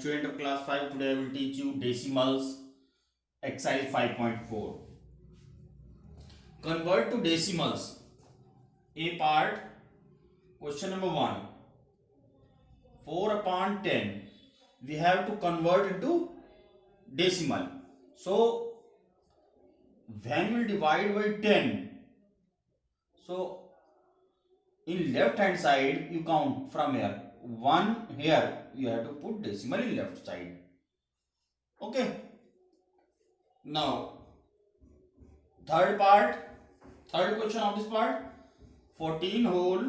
student of class 5. Today I will teach you decimals, exercise 5.4. Convert to decimals. A part, question number 1. 4/10. We have to convert into decimal. So, when we divide by 10, so in left hand side you count from here. 1 here, you have to put decimal in left side. Okay. Now, third question of this part, 14 whole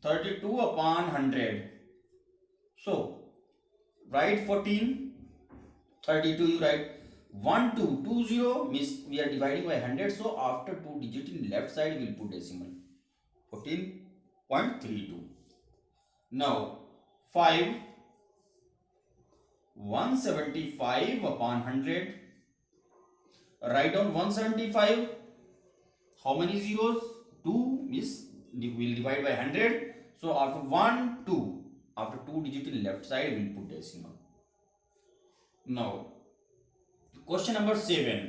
32/100. So, write 14, 32 you write 1220 means we are dividing by 100. So, after 2 digit in left side we will put decimal 14.32. Now, 5 175/100. Write down 175. How many zeros? 2 means we will divide by 100. So after 1, 2. After 2 digit in left side, we will put decimal. Now, question number 7.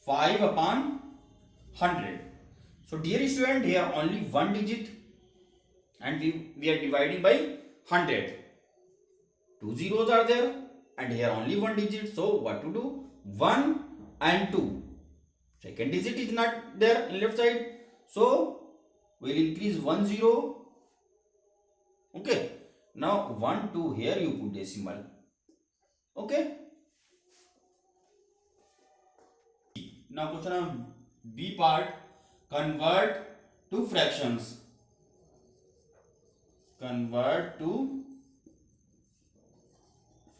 5/100. So dear student, here only 1 digit and we are dividing by 100. 2 zeros are there and here only 1 digit. So what to do? 1 and 2. Second digit is not there in left side. So we will increase 1 0. Okay. Now 1 2 here you put decimal. Okay. Now question on B part. Convert to fractions. Convert to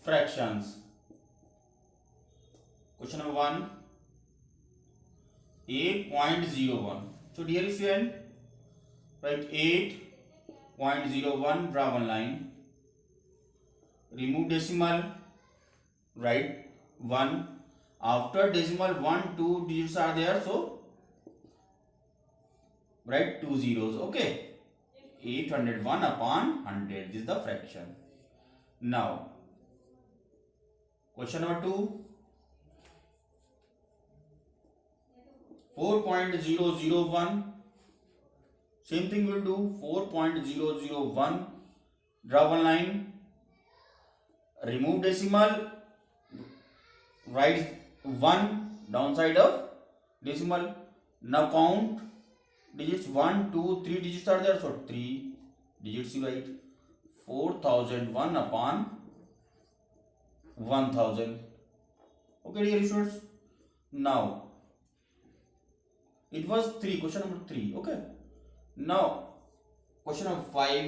fractions. Question number 1. 8.01. So dear student, write 8.01, draw one line. Remove decimal, write 1. After decimal 1, 2 digits are there, so write 2 zeros. Okay. 801/100. This is the fraction. Now, question number 2. 4.001. Same thing we'll do. 4.001. Draw one line. Remove decimal. Write 1 downside of decimal. Now count digits. 1, 2, 3 digits are there. So 3 digits you write. 4001/1000. Okay, dear students. Now, it was 3, question number 3. Okay. Now, question number 5,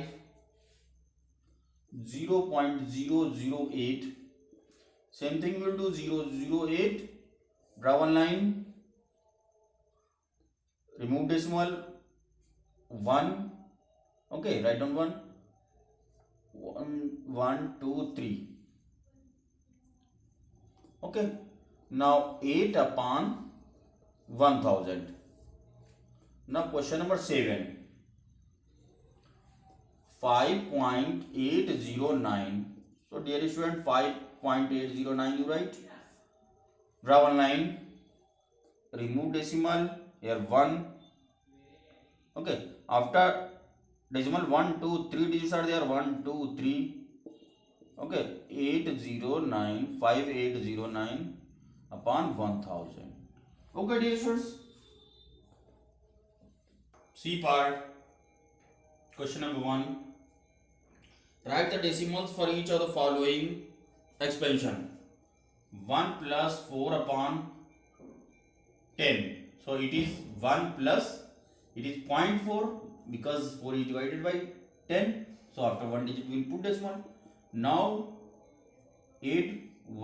0.008. Same thing we will do. 008. Draw one line. Remove decimal. 1. Okay, write down 1. 1, 2, 3. Okay. Now 8/1000. Now question number 7. 5.809. So dear student, 5.809 you write. Draw one line. Remove decimal. Here 1. Okay. After decimal 1, 2, 3 digits are there. 1, 2, 3. Okay. 809. 5809/1000. Okay, dear students. C part. Question number 1. Write the decimals for each of the following expansion. 1 plus 4/10. So it is 1 plus, it is 0.4 because 4 is divided by 10. So after 1 digit we will put decimal. Now 8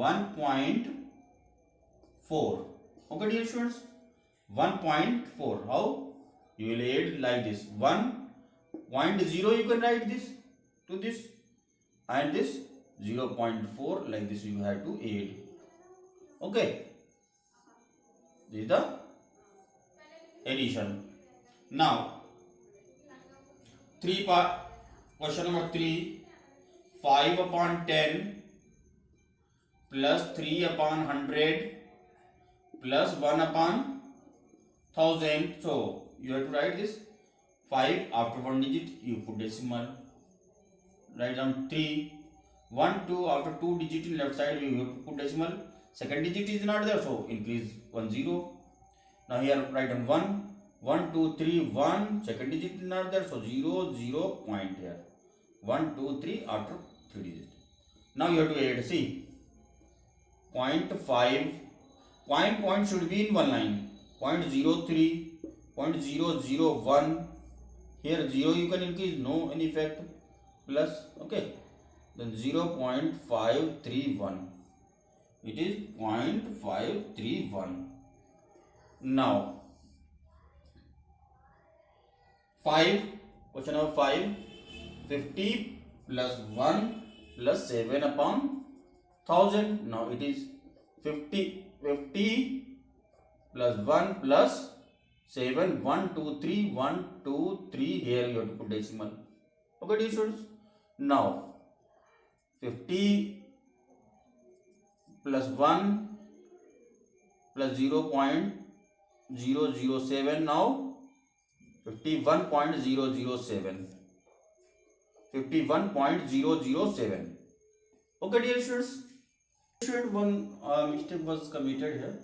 1.4. Okay, dear students. 1.4. How? You will add like this. 1.0 you can write this to this, and this 0.4 like this you have to add. Okay. This is the addition. Now, 3 part. Question number 3. 5 upon 10 plus 3 upon 100 plus 1 upon 1000. So you have to write this 5 after one digit you put decimal, write down 3, 1 2 after two digit in left side you have to put decimal, second digit is not there so increase 1 0. Now here write down 1 1 2 3 1, second digit is not there so 0 0 point here 1 2 3 after 3 digit. Now you have to add, see 0.5 point should be in one line, 0.03 0.001, here 0 you can increase, no any effect, plus okay, then 0.531, it is 0.531. Now 5, question number 5, 50 plus 1 plus 7 upon 1000. Now it is 50 plus 1 plus 7, 1 2 3 1 2 3, here you have to put decimal. Okay dear students, now 50 plus 1 plus 0.007, now 51.007, 51.007. Okay dear students, one mistake was committed here,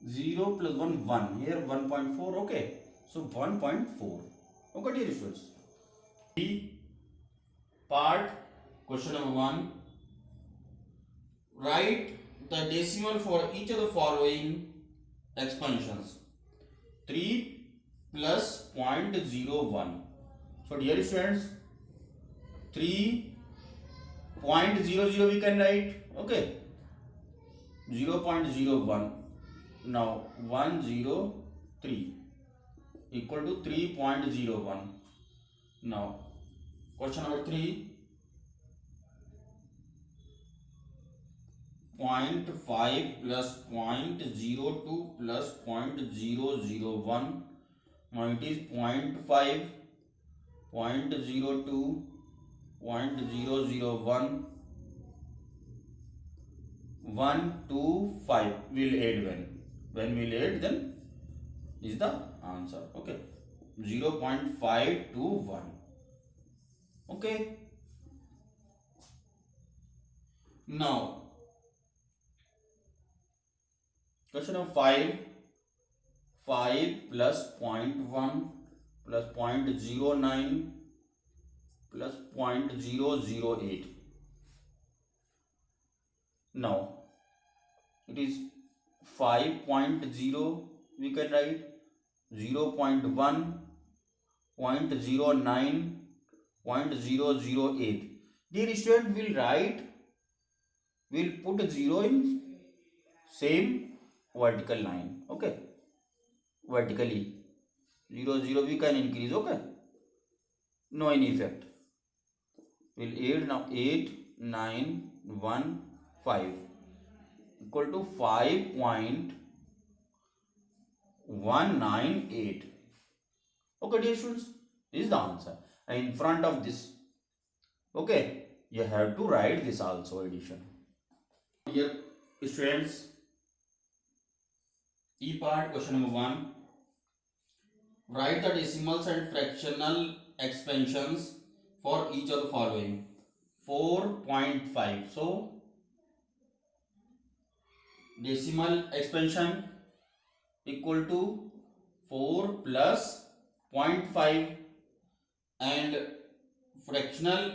0 plus 1 1, here 1.4, okay, so 1.4. okay dear students, B part, question number 1, write the decimal for each of the following expansions. 3 plus 0.01. So dear students, 3.00 we can write, okay, 0.01. Now 103 equal to 3.01. Now question number 3, 0.5 plus 0.02 plus 0.001. Now it is 0.5, 0.02, 0.001, 125. We'll add when we'll add, then is the answer. Okay, 0.521. Okay. Now question number 5, 5 plus 0.1 plus 0.09 plus 0.008. Now it is 5.0, we can write 0.1, 0.09, 0.008. Dear student, we'll put 0 in same vertical line, okay, vertically 0 0 we can increase, okay, no any effect. We'll add now 8 9 1 5 equal to 5.198. okay dear students, this is the answer, and in front of this, okay, you have to write this also addition. Here students, E part, question number 1, write the decimals and fractional expansions for each of the following. 4.5, so decimal expansion equal to 4 plus 0.5, and fractional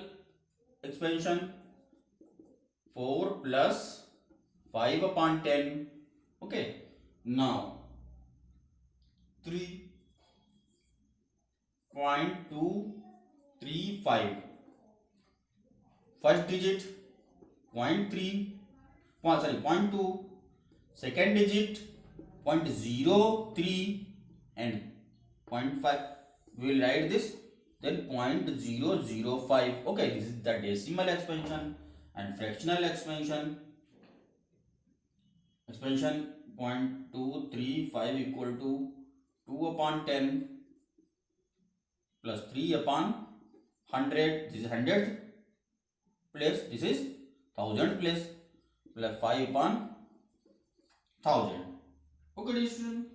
expansion 4 plus 5 upon 10. okay, now 3.235, first digit 0.2, second digit 0.03 and 0.5. we will write this, then 0.005. okay, this is the decimal expansion, and fractional expansion 0.235 equal to 2 upon 10 plus 3 upon 100, this is 100th, place, this is 1000 place, मतलब 5/1000. Okay, dear student.